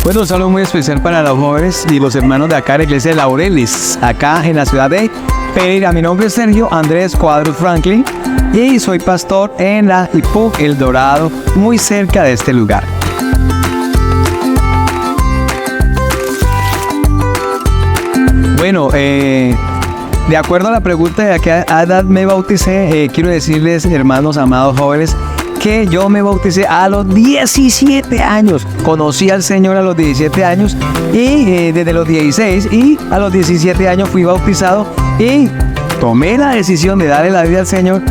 Bueno, un saludo muy especial para los jóvenes y los hermanos de acá de la iglesia de Laurelis, acá en la ciudad de Pereira. Mi nombre es Sergio Andrés Cuadros Franklin y soy pastor en la IPUC El Dorado, muy cerca de este lugar. Bueno, de acuerdo a la pregunta de a qué edad me bauticé, quiero decirles, hermanos amados jóvenes, que yo me bauticé a los 17 años. Conocí al Señor a los 17 años y desde los 16 y a los 17 años fui bautizado y tomé la decisión de darle la vida al Señor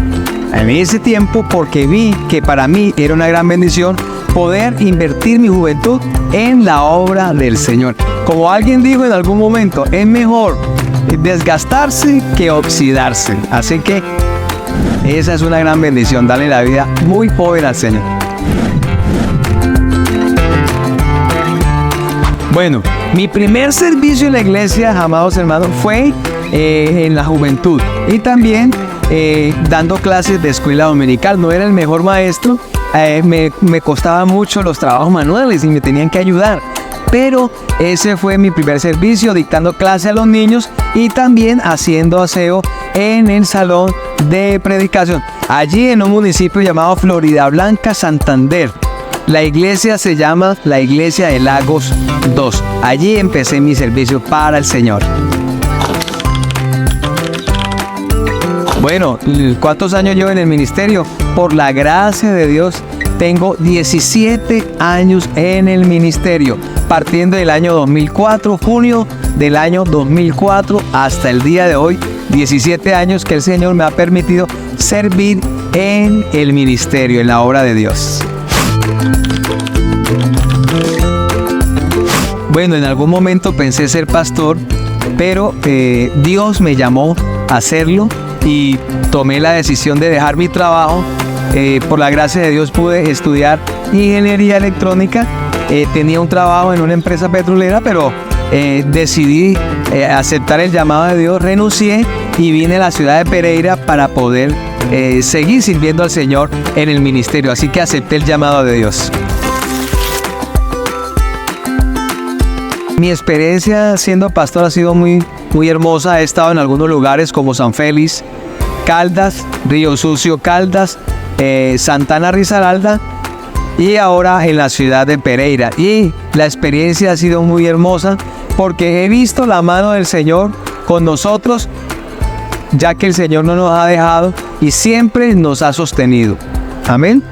en ese tiempo porque vi que para mí era una gran bendición poder invertir mi juventud en la obra del Señor. Como alguien dijo en algún momento, es mejor desgastarse que oxidarse. Así que esa es una gran bendición, darle la vida muy joven al Señor. Bueno, mi primer servicio en la iglesia, amados hermanos, fue en la juventud y también dando clases de escuela dominical. No era el mejor maestro, me costaba mucho los trabajos manuales y me tenían que ayudar. Pero ese fue mi primer servicio, dictando clase a los niños y también haciendo aseo en el salón de predicación. Allí en un municipio llamado Florida Blanca, Santander. La iglesia se llama la Iglesia de Lagos 2. Allí empecé mi servicio para el Señor. Bueno, ¿cuántos años llevo en el ministerio? Por la gracia de Dios, tengo 17 años en el ministerio, partiendo del año 2004, junio del año 2004 hasta el día de hoy, 17 años que el Señor me ha permitido servir en el ministerio, en la obra de Dios. Bueno, en algún momento pensé ser pastor, pero Dios me llamó a hacerlo y tomé la decisión de dejar mi trabajo. Por la gracia de Dios pude estudiar ingeniería electrónica. Tenía un trabajo en una empresa petrolera, pero decidí aceptar el llamado de Dios, renuncié y vine a la ciudad de Pereira para poder seguir sirviendo al Señor en el ministerio. Así que acepté el llamado de Dios. Mi experiencia siendo pastor ha sido muy hermosa. He estado en algunos lugares como San Félix, Caldas, Río Sucio, Caldas, Santana Risaralda y ahora en la ciudad de Pereira. Y la experiencia ha sido muy hermosa porque he visto la mano del Señor con nosotros, ya que el Señor no nos ha dejado y siempre nos ha sostenido. Amén.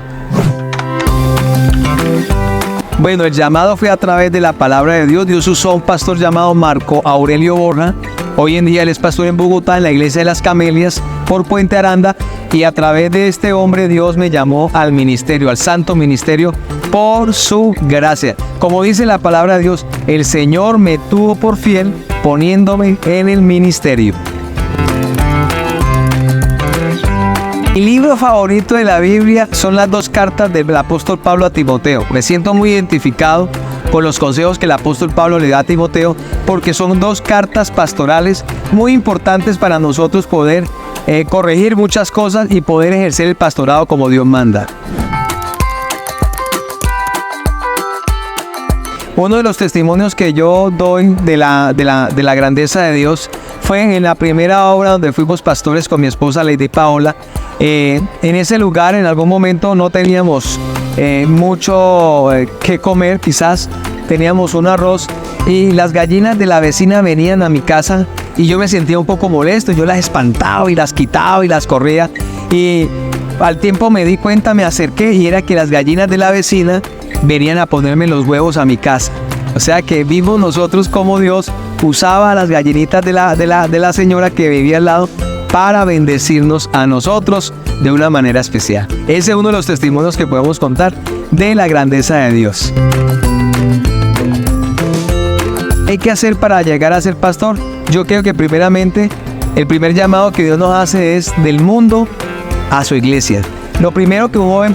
Bueno, el llamado fue a través de la palabra de Dios. Dios usó a un pastor llamado Marco Aurelio Borja. Hoy en día él es pastor en Bogotá, en la iglesia de las Camelias, por Puente Aranda. Y a través de este hombre Dios me llamó al ministerio, al santo ministerio, por su gracia. Como dice la palabra de Dios, el Señor me tuvo por fiel poniéndome en el ministerio. Mi libro favorito de la Biblia son las dos cartas del apóstol Pablo a Timoteo. Me siento muy identificado con los consejos que el apóstol Pablo le da a Timoteo, porque son dos cartas pastorales muy importantes para nosotros poder corregir muchas cosas y poder ejercer el pastorado como Dios manda. Uno de los testimonios que yo doy de la grandeza de Dios fue en la primera obra donde fuimos pastores con mi esposa Lady Paola. En ese lugar en algún momento no teníamos mucho que comer, quizás teníamos un arroz y las gallinas de la vecina venían a mi casa y yo me sentía un poco molesto. Yo las espantaba y las quitaba y las corría y al tiempo me di cuenta, me acerqué y era que las gallinas de la vecina venían a ponerme los huevos a mi casa. O sea que vimos nosotros cómo Dios usaba a las gallinitas de la señora que vivía al lado para bendecirnos a nosotros de una manera especial. Ese es uno de los testimonios que podemos contar de la grandeza de Dios. ¿Qué hay que hacer para llegar a ser pastor? Yo creo que primeramente el primer llamado que Dios nos hace es del mundo a su iglesia. Lo primero que un joven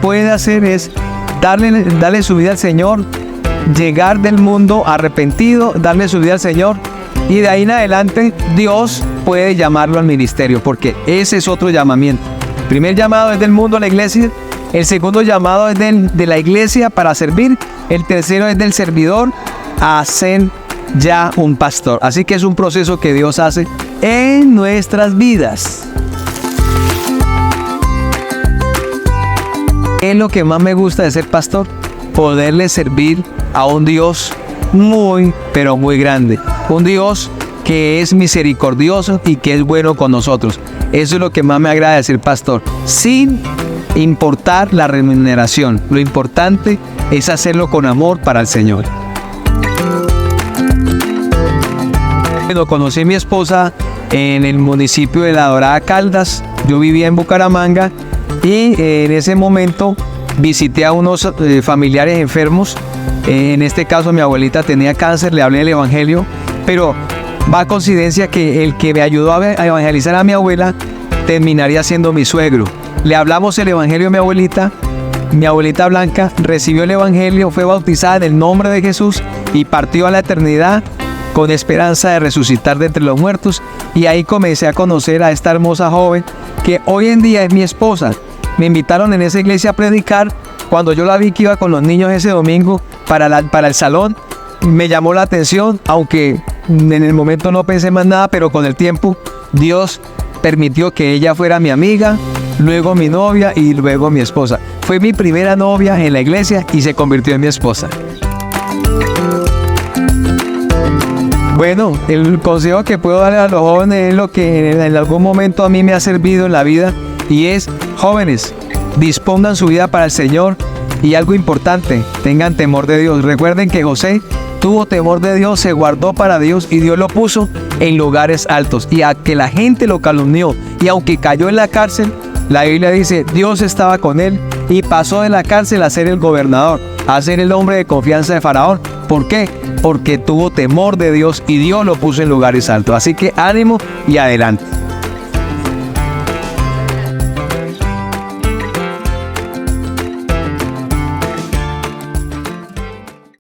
puede hacer es darle su vida al Señor, llegar del mundo arrepentido, darle su vida al Señor y de ahí en adelante Dios puede llamarlo al ministerio, porque ese es otro llamamiento. El primer llamado es del mundo a la iglesia, el segundo llamado es de la iglesia para servir El tercero es del servidor a ser ya un pastor. Así que es un proceso que Dios hace en nuestras vidas. ¿Qué es lo que más me gusta de ser pastor? Poderle servir a un Dios muy, pero muy grande. Un Dios que es misericordioso y que es bueno con nosotros. Eso es lo que más me agrada de ser pastor. Sin importar la remuneración. Lo importante es hacerlo con amor para el Señor. Bueno, conocí a mi esposa en el municipio de La Dorada, Caldas. Yo vivía en Bucaramanga y en ese momento visité a unos familiares enfermos. En este caso mi abuelita tenía cáncer, le hablé del evangelio, pero va a coincidencia que el que me ayudó a evangelizar a mi abuela terminaría siendo mi suegro. Le hablamos el evangelio a mi abuelita Blanca recibió el evangelio, fue bautizada en el nombre de Jesús y partió a la eternidad con esperanza de resucitar de entre los muertos. Y ahí comencé a conocer a esta hermosa joven que hoy en día es mi esposa. Me invitaron en esa iglesia a predicar. Cuando yo la vi que iba con los niños ese domingo para el salón, me llamó la atención, aunque en el momento no pensé más nada, pero con el tiempo Dios permitió que ella fuera mi amiga, luego mi novia y luego mi esposa. Fue mi primera novia en la iglesia y se convirtió en mi esposa. Bueno, el consejo que puedo darle a los jóvenes es lo que en algún momento a mí me ha servido en la vida, y es: jóvenes, dispongan su vida para el Señor, y algo importante, tengan temor de Dios. Recuerden que José tuvo temor de Dios, se guardó para Dios y Dios lo puso en lugares altos, y a que la gente lo calumnió y aunque cayó en la cárcel, la Biblia dice Dios estaba con él y pasó de la cárcel a ser el gobernador, a ser el hombre de confianza de Faraón. ¿Por qué? Porque tuvo temor de Dios y Dios lo puso en lugares altos. Así que ánimo y adelante.